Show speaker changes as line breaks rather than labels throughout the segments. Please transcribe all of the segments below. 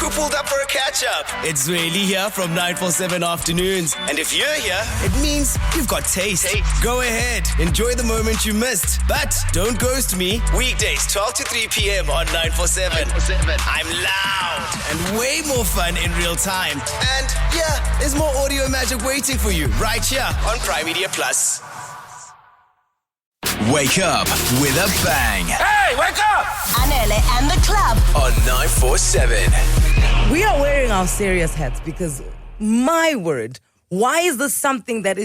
who pulled up for a catch-up. It's really here from 947 afternoons. And if you're here, it means you've got taste. Go ahead, enjoy the moment you missed. But don't ghost me. Weekdays, 12 to 3 p.m. on 947. I'm loud and way more fun in real time. And yeah, there's more audio magic waiting for you right here on Prime Media Plus. Wake up with a bang.
Hey, wake up!
Anele and the club
On 947.
We are wearing our serious hats because, my word, why is this something that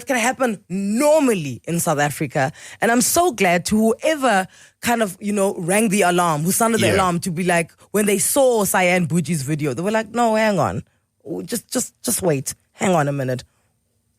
can happen normally in South Africa? And I'm so glad to whoever kind of, rang the alarm, who sounded the alarm to be like, when they saw Cyan Boujee's video, they were like, no, hang on. Just wait. Hang on a minute.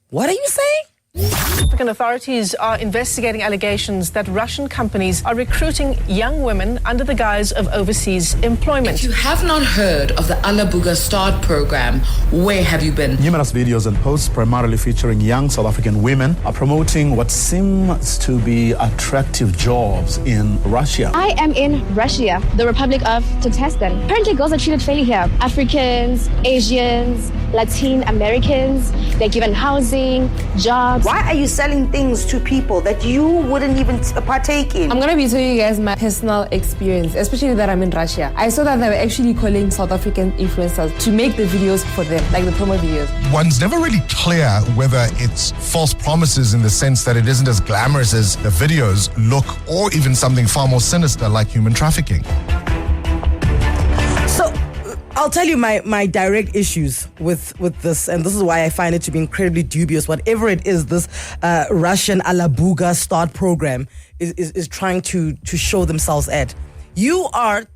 What are you saying?
African authorities are investigating allegations that Russian companies are recruiting young women under the guise of overseas employment.
If you have not heard of the Alabuga Start Programme, where have you been?
Numerous videos and posts, primarily featuring young South African women, are promoting what seems to be attractive jobs in Russia.
I am in Russia, the Republic of Tatarstan. Apparently, girls are treated fairly here. Africans, Asians, Latin Americans, they're given housing, jobs.
Why are you selling things to people that you wouldn't even partake in?
I'm going to be telling you guys my personal experience, especially that I'm in Russia. I saw that they were actually calling South African influencers to make the videos for them, like the promo videos.
One's never really clear whether it's false promises in the sense that it isn't as glamorous as the videos look, or even something far more sinister like human trafficking.
I'll tell you my direct issues with this, and this is why I find it to be incredibly dubious. Whatever it is, this Russian Alabuga Start Programme is trying to show themselves at. You are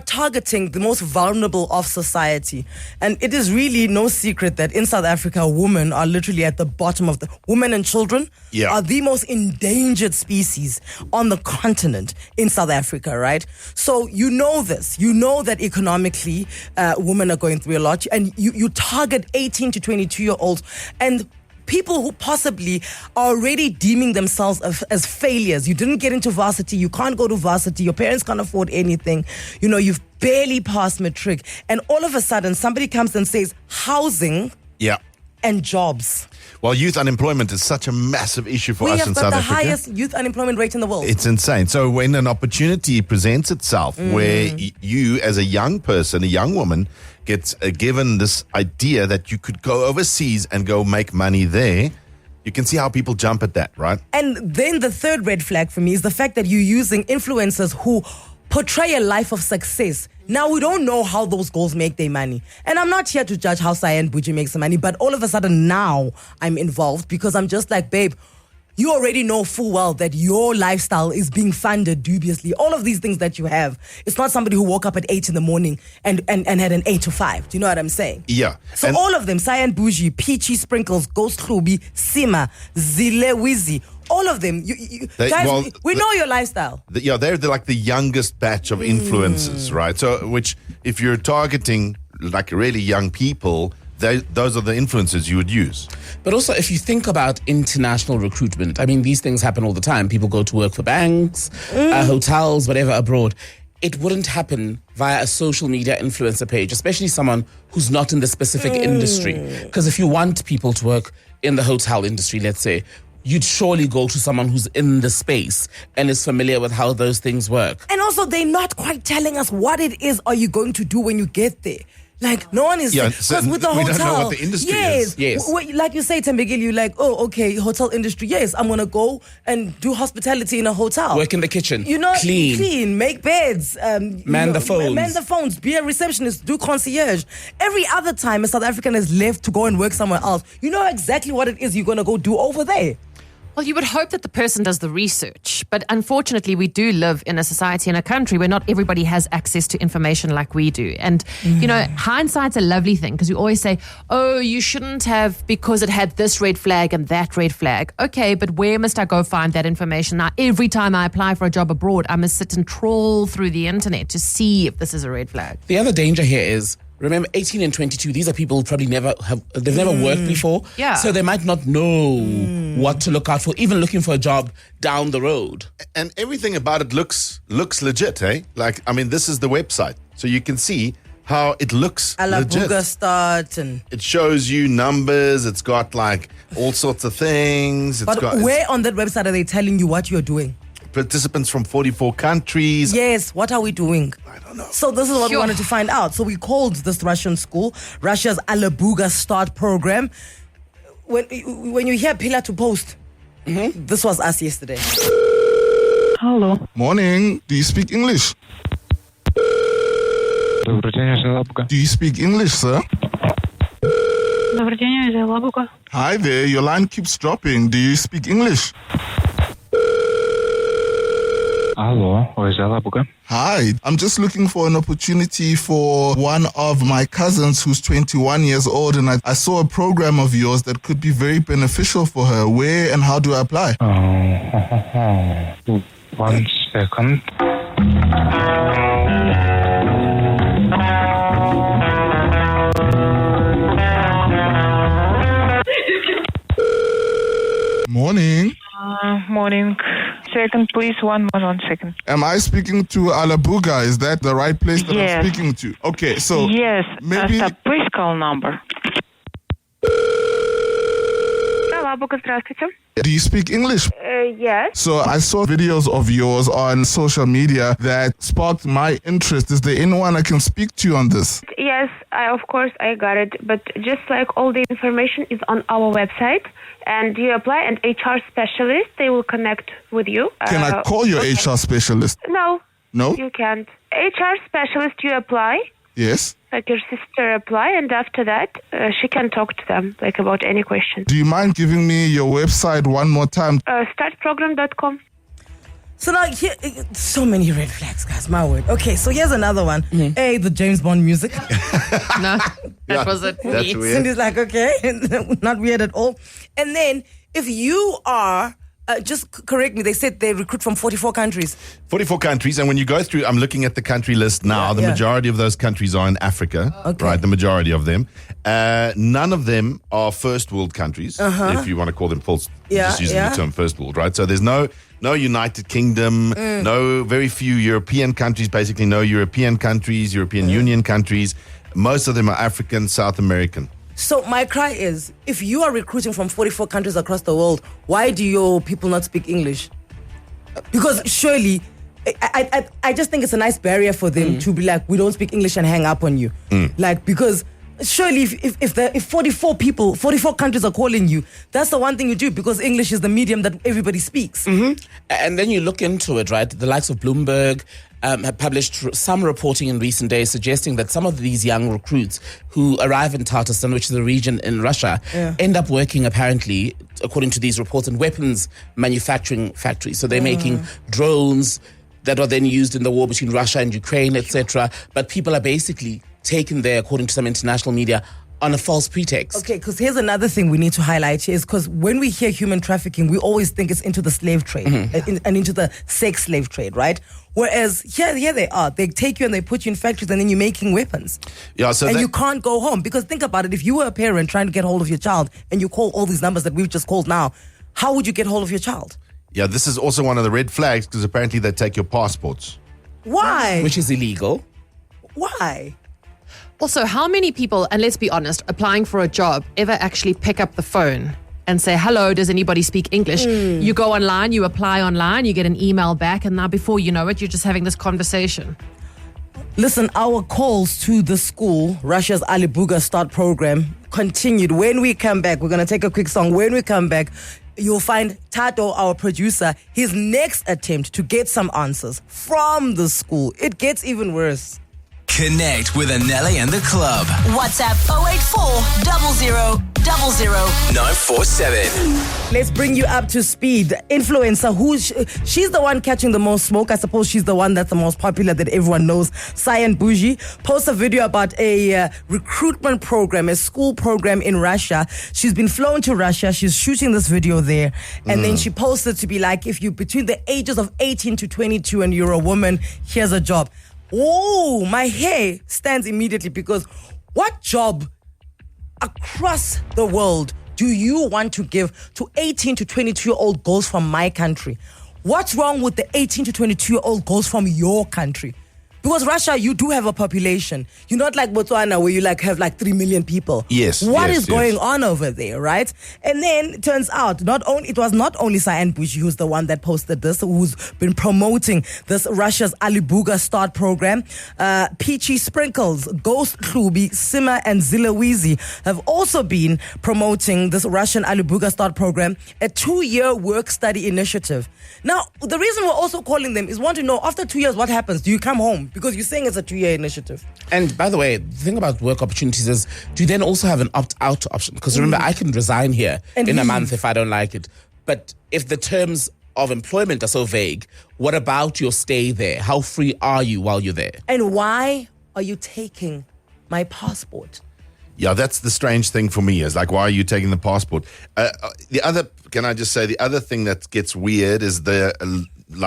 targeting the most vulnerable of society. And it is really no secret that in South Africa, women are literally at the bottom of women and children are the most endangered species on the continent in South Africa, right? So you know this. You know that economically, women are going through a lot. And you target 18 to 22-year-olds and people who possibly are already deeming themselves as failures. You didn't get into varsity. You can't go to varsity. Your parents can't afford anything. You've barely passed matric. And all of a sudden, somebody comes and says housing and jobs.
Well, youth unemployment is such a massive issue for us in South Africa.
We have got the highest youth unemployment rate in the world.
It's insane. So when an opportunity presents itself where you as a young person, a young woman, gets given this idea that you could go overseas and go make money there, you can see how people jump at that, right?
And then the third red flag for me is the fact that you're using influencers who portray a life of success. Now, we don't know how those girls make their money. And I'm not here to judge how Cyan Boujee makes the money, but all of a sudden now I'm involved because I'm just like, babe, you already know full well that your lifestyle is being funded dubiously. All of these things that you have, it's not somebody who woke up at 8 in the morning and had an 8 to 5. Do you know what I'm saying?
Yeah.
So all of them, Cyan Boujee, Peachy Sprinkles, Hlubi, Seemah, Zillewizzy, all of them. Guys, we know your lifestyle.
They're like the youngest batch of influencers, right? So, which if you're targeting like really young people, those are the influencers you would use.
But also, if you think about international recruitment, I mean, these things happen all the time. People go to work for banks, hotels, whatever abroad. It wouldn't happen via a social media influencer page, especially someone who's not in the specific industry. Because if you want people to work in the hotel industry, let's say, you'd surely go to someone who's in the space and is familiar with how those things work.
And also, they're not quite telling us what it is are you going to do when you get there. Like, no one is saying, because with the hotel,
we don't know what the industry is.
Yes.
Like you say, Tembegile, you're like, oh, okay, hotel industry, yes, I'm going to go and do hospitality in a hotel.
Work in the kitchen.
Clean, make beds.
Man the phones.
Be a receptionist, do concierge. Every other time a South African is left to go and work somewhere else, you know exactly what it is you're going to go do over there.
Well, you would hope that the person does the research, but unfortunately we do live in a society, in a country where not everybody has access to information like we do. And, hindsight's a lovely thing because we always say, oh, you shouldn't have because it had this red flag and that red flag. Okay, but where must I go find that information? Now, every time I apply for a job abroad, I must sit and trawl through the internet to see if this is a red flag.
The other danger here is, remember, 18 and 22, these are people who probably never worked before. Yeah. So they might not know what to look out for, even looking for a job down the road.
And everything about it looks legit, eh? Like, I mean, this is the website. So you can see how it looks
Alabuga
legit.
Start and
It shows you numbers. It's got like all sorts of things.
but where on that website are they telling you what you're doing?
Participants from 44 countries.
Yes, what are we doing?
I don't know.
So this is what we wanted to find out. So we called this Russian school Russia's Alabuga Start Programme. When you hear Pillar to Post, this was us yesterday.
Hello.
Morning. Do you speak English?
Добрый день, из Alabuga.
Do you speak English, sir?
Добрый день, из Alabuga.
Hi there. Your line keeps dropping. Do you speak English?
Алло, из Alabuga.
Hi. I'm just looking for an opportunity for one of my cousins who's 21 years old, and I saw a program of yours that could be very beneficial for her. Where and how do I apply?
1 second.
Morning.
Morning. Second, please. One second.
Am I speaking to Alabuga? Is that the right place that
Yes.
I'm speaking to? Okay, so
Yes.
maybe
Please call number. Alabuga, здравствуйте.
do you speak English?
Yes.
So I saw videos of yours on social media that sparked my interest. Is there anyone I can speak to on this?
Yes, of course I got it. But just like all the information is on our website, and you apply an HR specialist, they will connect with you.
Can I call your HR specialist?
No.
No?
You can't. HR specialist, you apply.
Yes.
Like your sister apply, and after that, she can talk to them like about any question.
Do you mind giving me your website one more time?
Startprogramme.com.
So now, here, so many red flags, guys. My word. Okay, so here's another one. Hey, the James Bond music.
No, that wasn't me.
That's weird.
Cindy's like, okay, not weird at all. And then, if you are, just correct me, they said they recruit from 44 countries.
44 countries, and when you go through, I'm looking at the country list now. The majority of those countries are in Africa, right? The majority of them. None of them are first world countries, if you want to call them false. Just using the term first world, right? So there's no United Kingdom, no very few European countries, basically no European countries, European Union countries. Most of them are African, South American.
So my cry is, if you are recruiting from 44 countries across the world, why do your people not speak English? Because surely, I just think it's a nice barrier for them to be like, we don't speak English and hang up on you. Like, because surely if 44 countries are calling you, that's the one thing you do, because English is the medium that everybody speaks.
And then you look into it, right? The likes of Bloomberg have published some reporting in recent days suggesting that some of these young recruits who arrive in Tatarstan, which is a region in Russia, end up working, apparently, according to these reports, in weapons manufacturing factories. So they're making drones that are then used in the war between Russia and Ukraine, etc. But people are basically taken there, according to some international media, on a false pretext.
Okay, because here's another thing we need to highlight is because when we hear human trafficking, we always think it's into the slave trade and into the sex slave trade, right? Whereas here they are. They take you and they put you in factories and then you're making weapons.
Yeah, so
and you can't go home. Because think about it. If you were a parent trying to get hold of your child and you call all these numbers that we've just called now, how would you get hold of your child?
Yeah, this is also one of the red flags because apparently they take your passports.
Why?
Which is illegal.
Why?
Also, how many people, and let's be honest, applying for a job ever actually pick up the phone and say, hello, does anybody speak English? You go online, you apply online, you get an email back, and now before you know it, you're just having this conversation.
Listen, our calls to the school, Russia's Alabuga Start Programme, continued. When we come back, we're going to take a quick song. When we come back, you'll find Tato, our producer, his next attempt to get some answers from the school. It gets even worse.
Connect with Anele and the club.
WhatsApp 084 00 947.
Let's bring you up to speed. Influencer, she's the one catching the most smoke. I suppose she's the one that's the most popular that everyone knows. Cyan Boujee posts a video about a recruitment program, a school program in Russia. She's been flown to Russia. She's shooting this video there. And then she posted to be like, if you're between the ages of 18 to 22 and you're a woman, here's a job. Oh, my hair stands immediately because what job across the world do you want to give to 18 to 22-year-old girls from my country? What's wrong with the 18 to 22-year-old girls from your country? Because Russia, you do have a population. You're not like Botswana where you have 3 million people.
Yes.
What is going on over there, right? And then it turns out it was not only Cyan Boujee who's the one that posted this, who's been promoting this Russia's Alabuga Start Programme. Peachy Sprinkles, Ghost Hlubi, Seemah, and Zillewizzy have also been promoting this Russian Alabuga Start Programme, a 2-year work-study initiative. Now, the reason we're also calling them is want to know, after 2 years, what happens? Do you come home? Because you're saying it's a 2-year initiative.
And by the way, the thing about work opportunities is, do you then also have an opt-out option? Because remember, I can resign here in a month if I don't like it. But if the terms of employment are so vague, what about your stay there? How free are you while you're there?
And why are you taking my passport?
Yeah, that's the strange thing for me, is like, why are you taking the passport? Can I just say, the other thing that gets weird is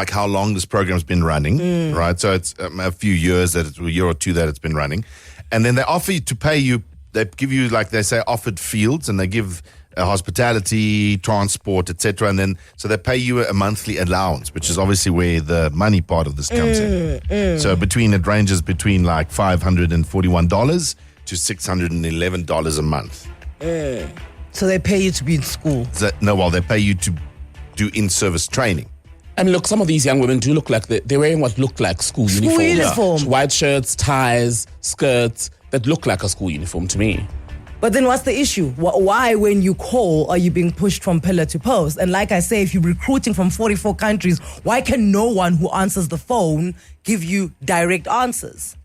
how long this program's been running, right? So it's a few years, a year or two that it's been running. And then they offer you to pay you, they give you, they say, offered fields, and they give hospitality, transport, etc. And then, so they pay you a monthly allowance, which is obviously where the money part of this comes in. So it ranges between $541 to $611 a month.
So they pay you to be in school?
They pay you to do in-service training.
And look, some of these young women do look like they're wearing what look like school uniform. White shirts, ties, skirts that look like a school uniform to me.
But then what's the issue? Why, when you call, are you being pushed from pillar to post? And like I say, if you're recruiting from 44 countries, why can no one who answers the phone give you direct answers?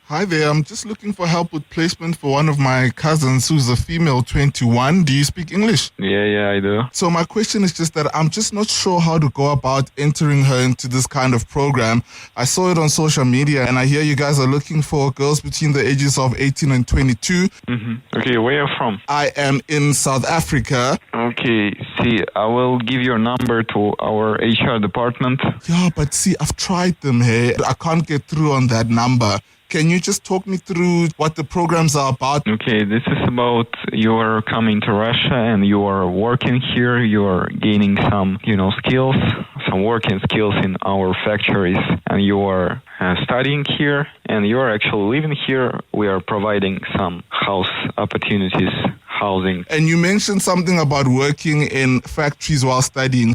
Hi there, I'm just looking for help with placement for one of my cousins who's a female, 21. Do you speak English?
Yeah, I do.
So my question is just that I'm just not sure how to go about entering her into this kind of program. I saw it on social media, and I hear you guys are looking for girls between the ages of 18 and 22.
Okay, where are you from?
I am in South Africa.
Okay, see, I will give your number to our HR department.
Yeah, but see, I've tried them, hey. I can't get through on that number. Can you just talk me through what the programs are about?
Okay, this is about you are coming to Russia and you are working here. You are gaining some, skills, some working skills in our factories, and you are studying here, and you are actually living here. We are providing some house opportunities, housing.
And you mentioned something about working in factories while studying.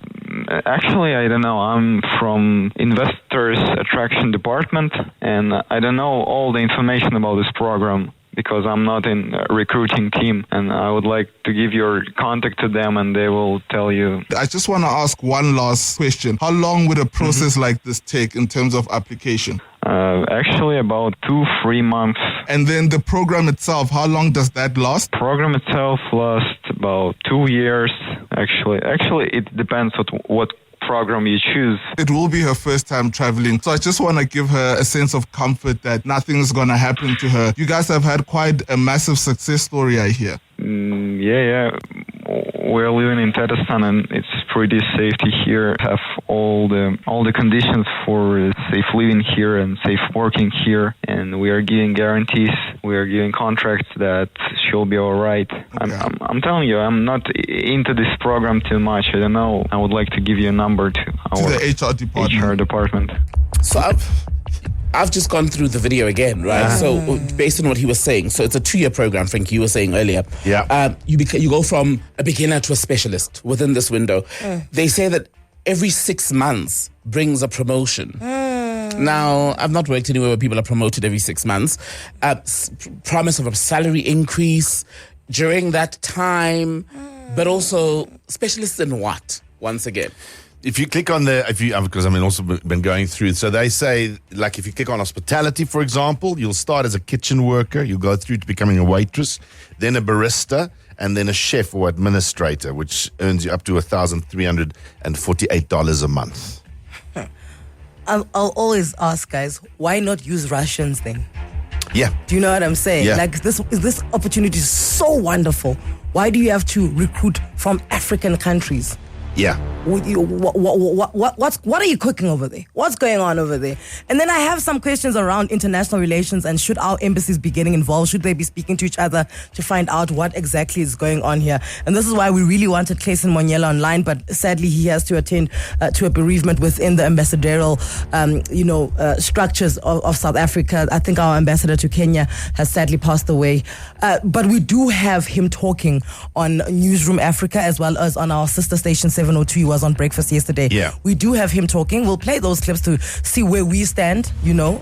Actually, I don't know. I'm from Investors Attraction Department, and I don't know all the information about this program because I'm not in a recruiting team, and I would like to give your contact to them, and they will tell you.
I just want to ask one last question. How long would a process like this take in terms of application?
Actually, about 2-3 months.
And then the program itself, how long does that last?
Program itself lasts about 2 years. Actually, it depends on what program you choose.
It will be her first time traveling, so I just want to give her a sense of comfort that nothing's going to happen to her. You guys have had quite a massive success story, I hear.
Yeah. We're living in Tatarstan, and it's pretty safe here. Have all the conditions for safe living here and safe working here, and we are giving guarantees. We are giving contracts that she'll be all right. Okay. I'm telling you, I'm not into this program too much. I don't know. I would like to give you a number to the HR department.
So I've just gone through the video again, right? So based on what he was saying, so it's a 2-year program, Frankie, you were saying earlier.
Yeah.
You go from a beginner to a specialist within this window. They say that every 6 months brings a promotion. Now, I've not worked anywhere where people are promoted every 6 months. Promise of a salary increase during that time, but also specialists in what, once again?
If you click on because I've also been going through, so they say, if you click on hospitality, for example, you'll start as a kitchen worker, you'll go through to becoming a waitress, then a barista, and then a chef or administrator, which earns you up to $1,348 a month.
I'll always ask, guys, why not use Russians then?
Yeah.
Do you know what I'm saying?
Yeah.
This opportunity is so wonderful. Why do you have to recruit from African countries?
Yeah.
What are you cooking over there? What's going on over there? And then I have some questions around international relations and should our embassies be getting involved? Should they be speaking to each other to find out what exactly is going on here? And this is why we really wanted Clayson Monyela online, but sadly he has to attend to a bereavement within the ambassadorial, structures of South Africa. I think our ambassador to Kenya has sadly passed away. But we do have him talking on Newsroom Africa as well as on our sister station 702. He was on Breakfast yesterday.
Yeah.
We do have him talking. We'll play those clips to see where we stand,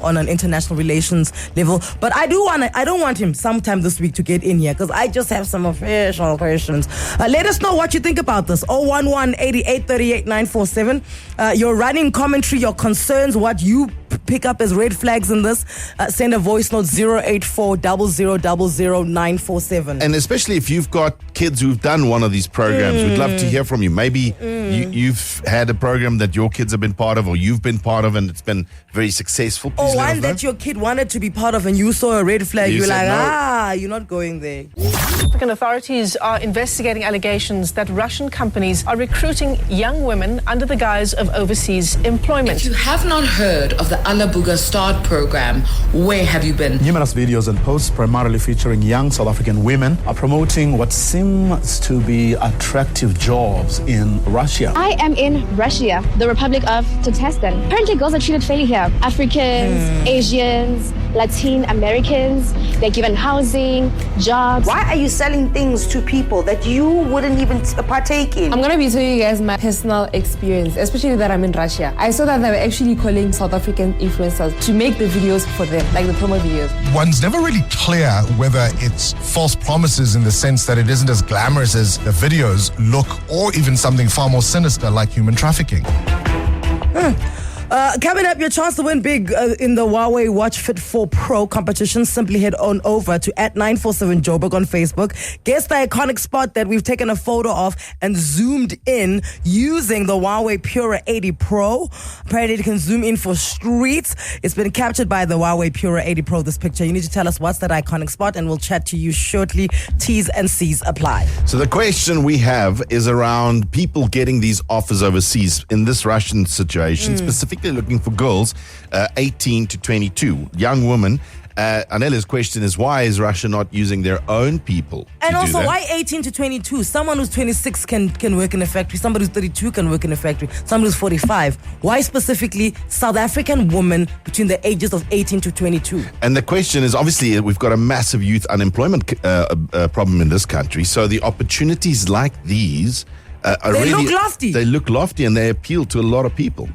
on an international relations level. But I don't want him sometime this week to get in here because I just have some official questions. Let us know what you think about this. 011-8838-947. Your running commentary, your concerns, what you pick up as red flags in this. Send a voice note 084-0000-947.
And especially if you've got kids who've done one of these programs, we'd love to hear from you. Maybe you've had a program that your kids have been part of or you've been part of and it's been very successful. Please
or
let us
one
know.
that your kid wanted to be part of and you saw a red flag. You're like, no. You're not going there.
African authorities are investigating allegations that Russian companies are recruiting young women under the guise of overseas employment.
If you have not heard of the Alabuga Start Programme, where have you been?
Numerous videos and posts, primarily featuring young South African women, are promoting what seems to be attractive jobs in Russia.
I am in Russia, the Republic of Tatarstan. Apparently girls are treated fairly here. Africans, Asians, Latin Americans, they're given housing, jobs.
Why are you selling things to people that you wouldn't even partake in?
I'm going to be telling you guys my personal experience, especially that I'm in Russia. I saw that they were actually calling South African influencers to make the videos for them, like the promo videos.
One's never really clear whether it's false promises in the sense that it isn't as glamorous as the videos look, or even something far more sinister like human trafficking.
Coming up, your chance to win big in the Huawei Watch Fit 4 Pro competition. Simply head on over to @947 Joburg on Facebook. Guess the iconic spot that we've taken a photo of and zoomed in using the Huawei Pura 80 Pro. Apparently, it can zoom in for streets. It's been captured by the Huawei Pura 80 Pro, this picture. You need to tell us what's that iconic spot, and we'll chat to you shortly. T's and C's apply.
So the question we have is around people getting these offers overseas in this Russian situation, specifically looking for girls 18 to 22, young women. Anela's question is, why is Russia not using their own people?
And
to do
also,
that?
why 18 to 22? Someone who's 26 can work in a factory. Somebody who's 32 can work in a factory. Somebody who's 45. Why specifically South African women between the ages of 18 to 22?
And the question is, obviously, we've got a massive youth unemployment problem in this country. So the opportunities like these
They look lofty.
They look lofty and they appeal to a lot of people.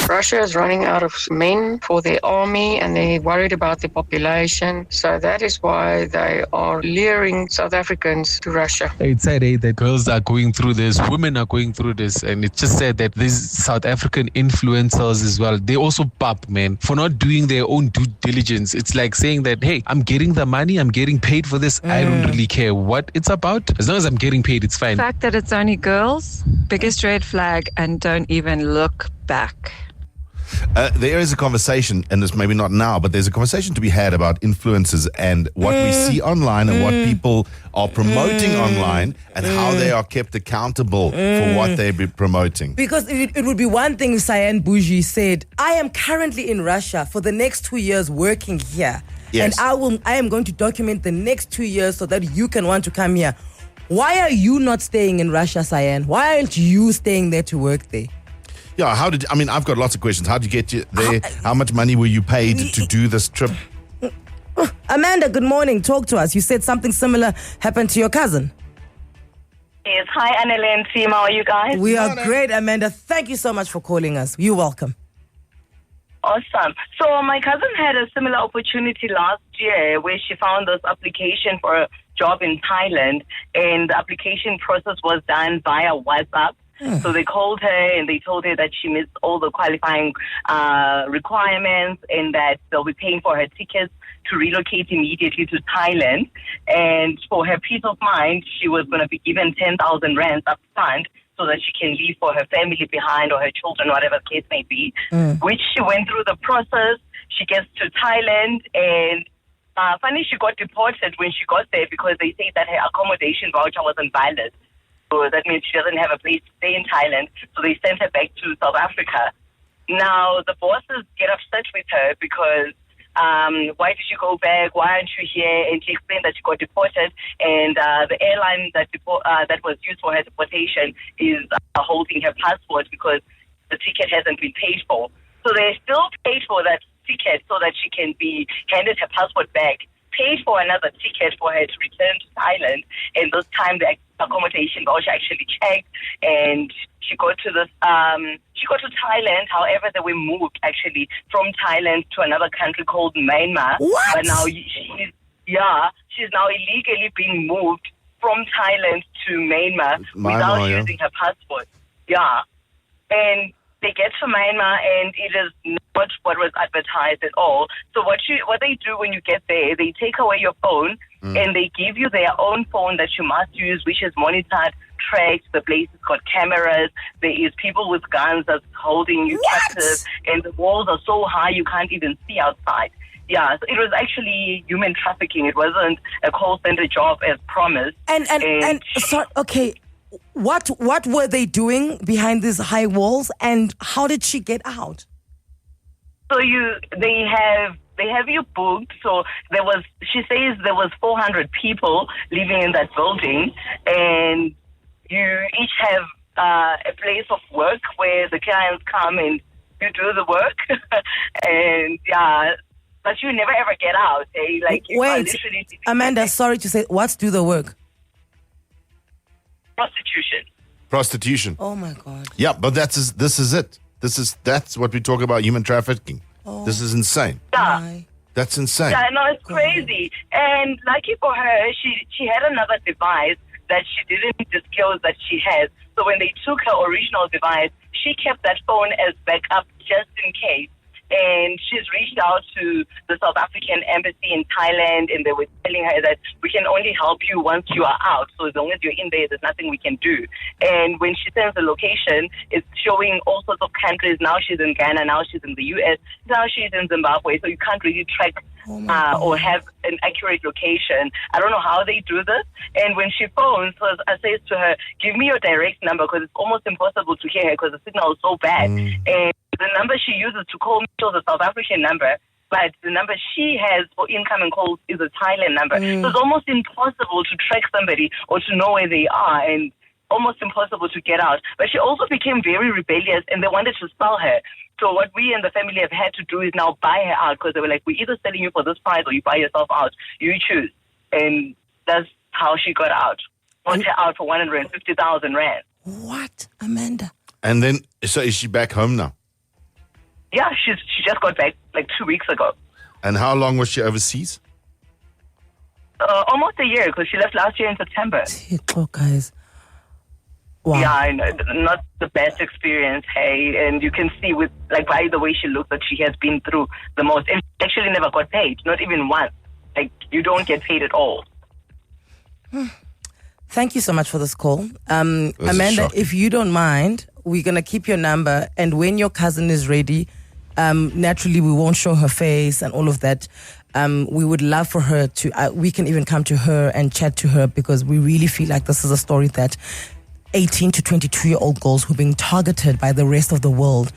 Russia is running out of men for their army and they're worried about the population. So that is why they are luring South Africans to Russia.
It's sad that girls are going through this, women are going through this, and it's just sad that these South African influencers as well, they also pop, man, for not doing their own due diligence. It's like saying that, hey, I'm getting the money, I'm getting paid for this, I don't really care what it's about. As long as I'm getting paid, it's fine.
The fact that it's only girls, biggest red flag, and don't even look back.
There is a conversation, and it's maybe not now, but there's a conversation to be had about influencers and what we see online and what people are promoting online and how they are kept accountable for what they're promoting.
Because it would be one thing if Cyan Boujee said, I am currently in Russia for the next 2 years working here.
Yes.
And I am going to document the next 2 years so that you can want to come here. Why are you not staying in Russia, Cyan? Why aren't you staying there to work there?
Yeah, I've got lots of questions. How did you get there? How much money were you paid to do this trip?
Amanda, good morning. Talk to us. You said something similar happened to your cousin.
Yes. Hi, Annele and Seemah. How are you guys?
We are great, Amanda. Thank you so much for calling us. You're welcome.
Awesome. So my cousin had a similar opportunity last year where she found this application for a job in Thailand, and the application process was done via WhatsApp. So they called her and they told her that she missed all the qualifying requirements and that they'll be paying for her tickets to relocate immediately to Thailand. And for her peace of mind, she was going to be given 10,000 rands up front so that she can leave for her family behind or her children, whatever the case may be, which she went through the process. She gets to Thailand and funny, she got deported when she got there because they say that her accommodation voucher wasn't valid. So So that means she doesn't have a place to stay in Thailand. So they sent her back to South Africa. Now, the bosses get upset with her because why did you go back? Why aren't you here? And she explained that she got deported, and the airline that was used for her deportation is holding her passport because the ticket hasn't been paid for. So they still paid for that ticket so that she can be handed her passport back, paid for another ticket for her to return to Thailand, and this time the accommodation voucher actually checked, and she got to Thailand. However, they were moved actually from Thailand to another country called Myanmar.
What?
But now she's now illegally being moved from Thailand to Myanmar without using her passport. Yeah, and they get to Myanmar, and it is not what was advertised at all. So what they do when you get there, they take away your phone and they give you their own phone that you must use, which is monitored, tracked. The place has got cameras. There is people with guns that's holding you captive, and the walls are so high you can't even see outside. Yeah, so it was actually human trafficking. It wasn't a call center job as promised.
And so, okay. What were they doing behind these high walls, and how did she get out?
So they have you booked. So she says there was 400 people living in that building, and you each have a place of work where the clients come and you do the work, and but you never ever get out. Eh? Like you are literally
Amanda, sorry to say, what's do the work?
Prostitution.
Oh my God.
Yeah, but this is it. That's what we talk about, human trafficking.
Oh.
This is insane.
Yeah.
That's insane.
Yeah, no, it's crazy. And lucky for her, she had another device that she didn't disclose that she has. So when they took her original device, she kept that phone as backup just in case. And she's reached out to the South African embassy in Thailand, and they were telling her that we can only help you once you are out. So as long as you're in there, there's nothing we can do. And when she sends the location, it's showing all sorts of countries. Now she's in Ghana, now she's in the US, now she's in Zimbabwe. So you can't really track or have an accurate location. I don't know how they do this. And when she phones, I say to her, give me your direct number, because it's almost impossible to hear her because the signal is so bad. And the number she uses to call me is a South African number, but the number she has for incoming calls is a Thailand number. So it's almost impossible to track somebody or to know where they are, and almost impossible to get out. But she also became very rebellious, and they wanted to sell her. So what we and the family have had to do is now buy her out, because they were like, we're either selling you for this price or you buy yourself out. You choose. And that's how she got out. Got her out for 150,000 rand.
What, Amanda?
And then, so is she back home now?
Yeah, she just got back like 2 weeks ago.
And how long was she overseas?
Almost a year, because she left last year in September.
Oh, guys. Wow.
Yeah, I know. Not the best experience, hey. And you can see by the way she looks that she has been through the most. And she actually never got paid, not even once. Like, you don't get paid at all.
Thank you so much for this call. Amanda, if you don't mind, we're going to keep your number. And when your cousin is ready, naturally we won't show her face and all of that. We would love for her to, we can even come to her and chat to her, because we really feel like this is a story that 18 to 22-year-old girls who are being targeted by the rest of the world,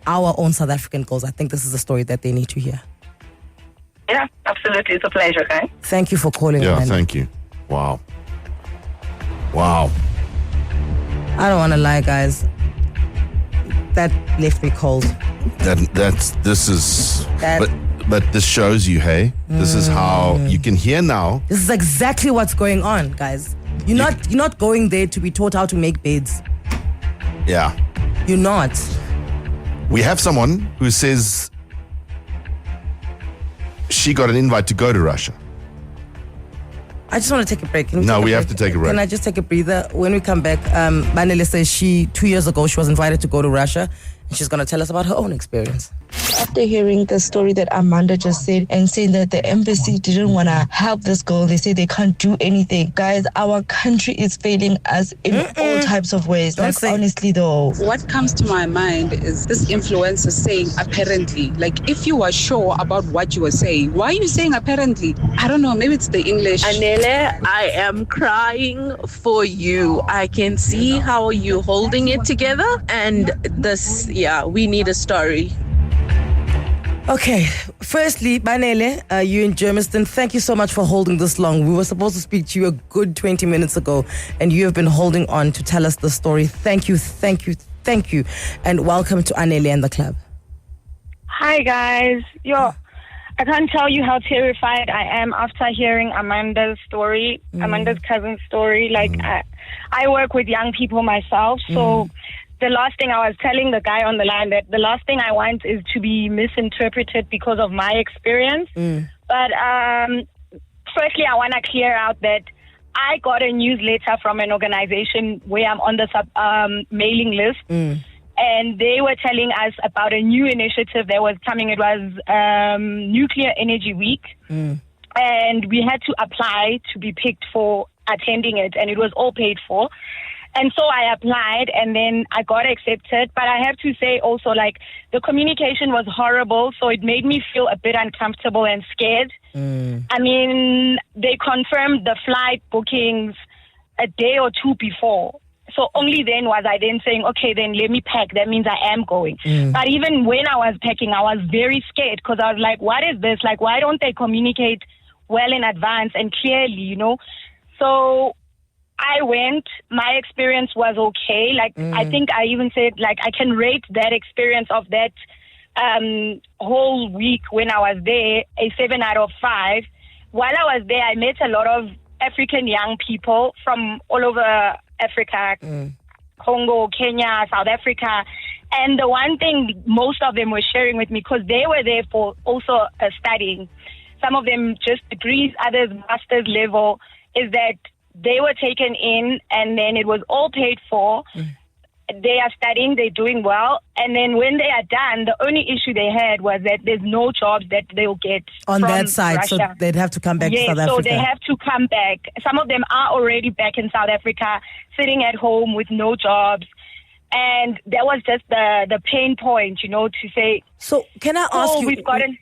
our own South African girls, I think this is a story that they need to hear.
Yeah, absolutely. It's a pleasure, okay?
Thank you for calling,
Yeah,
Amanda.
thank you. Wow. Wow.
I don't want to lie, guys. That left me cold.
But this shows you, hey, this is how you can hear now.
This is exactly what's going on, guys. You're not going there to be taught how to make beds.
Yeah.
You're not.
We have someone who says she got an invite to go to Russia.
I just want to take a break.
We have to take a break.
Can I just take a breather? When we come back, Manele says 2 years ago she was invited to go to Russia, and she's going to tell us about her own experience.
after hearing the story that Amanda just said and saying that the embassy didn't want to help this girl, they say they can't do anything. Guys, our country is failing us in all types of ways. Like, honestly though.
What comes to my mind is this influencer saying apparently. Like, if you are sure about what you are saying, why are you saying apparently? I don't know, maybe it's the English.
Anele, I am crying for you. I can see how you're holding it together, and this, we need a story.
Okay, firstly, Banele, you in Germiston, thank you so much for holding this long. We were supposed to speak to you a good 20 minutes ago, and you have been holding on to tell us the story. Thank you, and welcome to Anele and the club.
Hi, guys. I can't tell you how terrified I am after hearing Amanda's story, Amanda's cousin's story. Like, I work with young people myself, so the last thing I was telling the guy on the line, that the last thing I want is to be misinterpreted because of my experience. But firstly, I want to clear out that I got a newsletter from an organization where I'm on the mailing list. And they were telling us about a new initiative that was coming. It was Nuclear Energy Week. And we had to apply to be picked for attending it. And it was all paid for. And so I applied, and then I got accepted. But I have to say also, like, the communication was horrible. So it made me feel a bit uncomfortable and scared. I mean, they confirmed the flight bookings a day or two before. So only then was I then saying, okay, then let me pack. That means I am going. But even when I was packing, I was very scared because I was like, what is this? Like, why don't they communicate well in advance and clearly, you know? So I went. My experience was okay. Like, I think I even said, like, I can rate that experience of that whole week when I was there a 7 out of 5. While I was there, I met a lot of African young people from all over Africa, Congo, Kenya, South Africa. And the one thing most of them were sharing with me, because they were there for also studying, some of them just degrees, others master's level, is that they were taken in and then it was all paid for. They are studying, they're doing well. And then when they are done, the only issue they had was that there's no jobs that they'll get
on
from
that side.
Russia.
So they'd have to come back to South Africa.
So they have to come back. Some of them are already back in South Africa, sitting at home with no jobs. And that was just the pain point, you know, to say.
So can I ask you,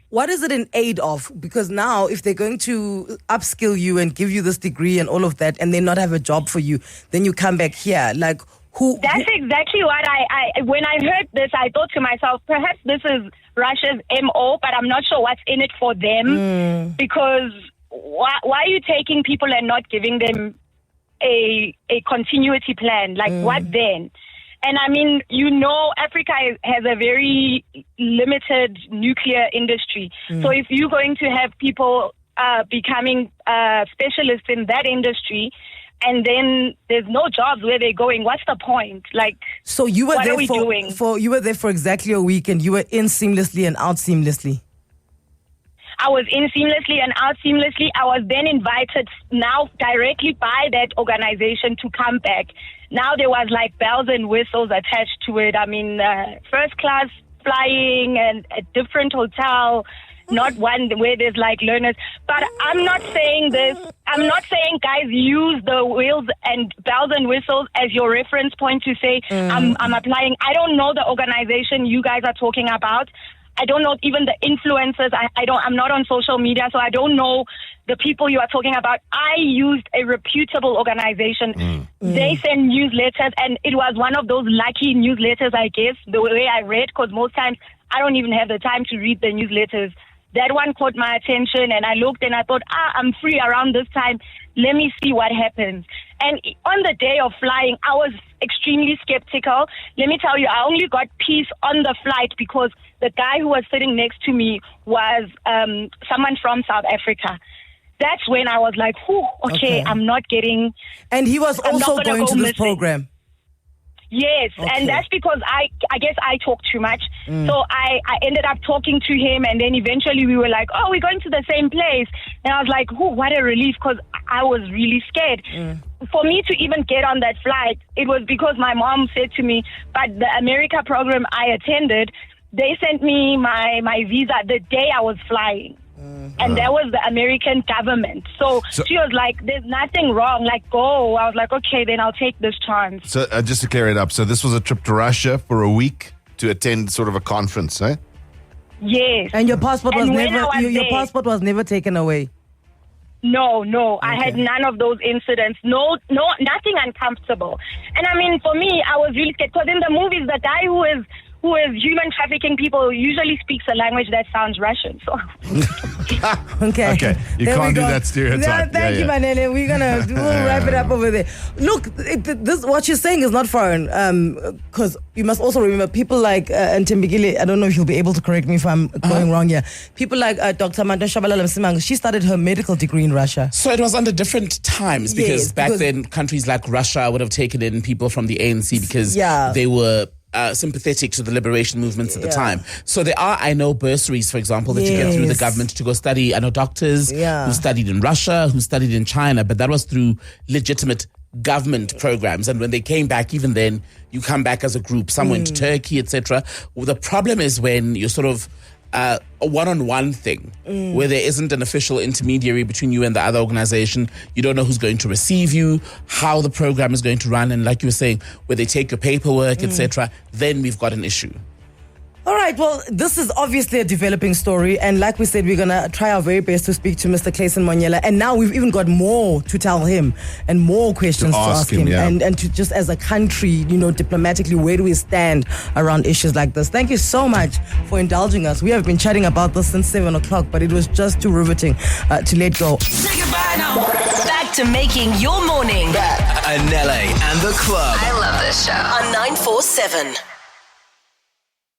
what is it in aid of? Because now if they're going to upskill you and give you this degree and all of that, and then not have a job for you, then you come back here. Like,
That's exactly what I when I heard this, I thought to myself, perhaps this is Russia's MO, but I'm not sure what's in it for them. Because why are you taking people and not giving them a continuity plan? Like, what then? And I mean, you know, Africa has a very limited nuclear industry. So if you're going to have people becoming specialists in that industry, and then there's no jobs where they're going, what's the point? Like,
so you were
what
there
are we doing?
You were there for exactly a week, and you were in seamlessly and out seamlessly.
I was in seamlessly and out seamlessly. I was then invited now directly by that organization to come back. Now there was like bells and whistles attached to it. I mean, first class flying and a different hotel, not one where there's like learners. But I'm not saying this. I'm not saying, guys, use the wheels and bells and whistles as your reference point to say, I'm applying. I don't know the organization you guys are talking about. I don't know even the influencers. I'm not on social media, so I don't know the people you are talking about. I used a reputable organization. They send newsletters, and it was one of those lucky newsletters, I guess, the way I read, because most times I don't even have the time to read the newsletters. That one caught my attention, and I looked and I thought, I'm free around this time. Let me see what happens. And on the day of flying, I was extremely skeptical. Let me tell you, I only got peace on the flight because the guy who was sitting next to me was someone from South Africa. That's when I was like, okay, I'm not getting...
And he was also going to this program.
Yes, and that's because I guess I talk too much. So I ended up talking to him, and then eventually we were like, we're going to the same place. And I was like, what a relief, because I was really scared. For me to even get on that flight, it was because my mom said to me, but the America program I attended, they sent me my visa the day I was flying. And that was the American government. So she was like, there's nothing wrong. Like, go. I was like, okay, then I'll take this chance.
So just to clear it up, so this was a trip to Russia for a week to attend sort of a conference, eh?
Yes.
And your passport was
And when
never
I was
your
there-
passport was never taken away.
No, I had none of those incidents. No, nothing uncomfortable. And I mean, for me, I was really scared because in the movies, the guy who is human trafficking people usually speaks a language that sounds Russian. So
Okay.
Okay, you
There we
can't do
go.
that stereotype.
Thank you, Manele. We'll wrap it up over there. Look, this what you're saying is not foreign. Because you must also remember people like Ntembigile. I don't know if you'll be able to correct me if I'm going wrong here. People like Dr. Manda Shabalala Msimang. She started her medical degree in Russia.
So it was under different times because
Yes,
back
because-
then countries like Russia would have taken in people from the ANC because
Yeah.
they were sympathetic to the liberation movements at the time. So there are, I know, bursaries, for example, that you get through the
Yes.
government to go study. I know doctors who studied in Russia, who studied in China, but that was through legitimate government programs. And when they came back, even then, you come back as a group. Some went to Turkey, etc. Well, the problem is when you're sort of a one-on-one thing where there isn't an official intermediary between you and the other organization. You don't know who's going to receive you, how the program is going to run, and like you were saying, where they take your paperwork, etc. Then we've got an issue.
All right, well, this is obviously a developing story. And like we said, we're going to try our very best to speak to Mr. Clayson Monyela. And now we've even got more to tell him and more questions to ask him.
yeah.
And to just as a country, diplomatically, where do we stand around issues like this? Thank you so much for indulging us. We have been chatting about this since 7 o'clock, but it was just too riveting to let go.
Say goodbye now. Back to making your morning.
Anele and the club.
I love this show. On 947.